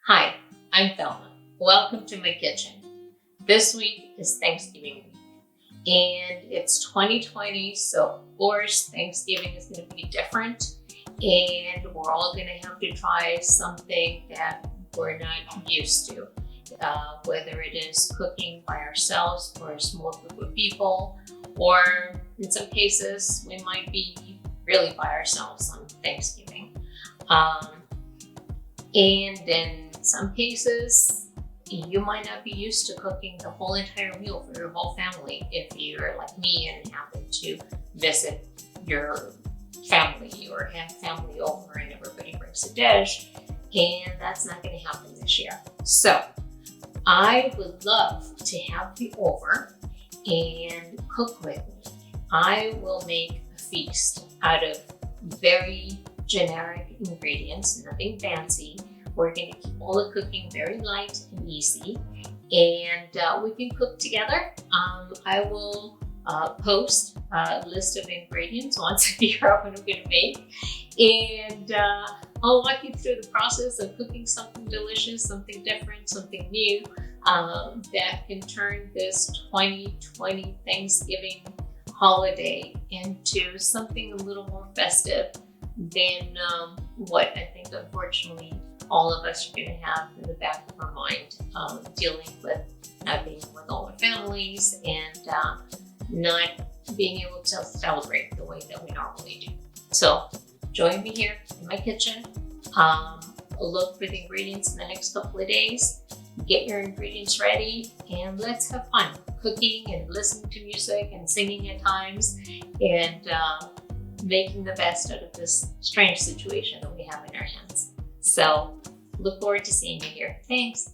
Hi, I'm Thelma. Welcome to my kitchen. This week is Thanksgiving week, and it's 2020, so of course Thanksgiving is going to be different, and we're all going to have to try something that we're not used to, whether it is cooking by ourselves for a small group of people, or in some cases we might be really by ourselves on Thanksgiving. And in some cases, you might not be used to cooking the whole entire meal for your whole family if you're like me and happen to visit your family or have family over and everybody brings a dish, and that's not going to happen this year. So I would love to have you over and cook with me. I will make a feast out of very generic ingredients, nothing fancy. We're going to keep all the cooking very light and easy, and we can cook together. I will post a list of ingredients once I figure out what I'm going to make, and I'll walk you through the process of cooking something delicious, something different, something new that can turn this 2020 Thanksgiving holiday into something a little more festive than what I think, unfortunately, all of us are going to have in the back of our mind, dealing with not being with all our families and not being able to celebrate the way that we normally do. So join me here in my kitchen. Look for the ingredients in the next couple of days. Get your ingredients ready and let's have fun cooking and listening to music and singing at times and making the best out of this strange situation that we have in our hands. So look forward to seeing you here. Thanks.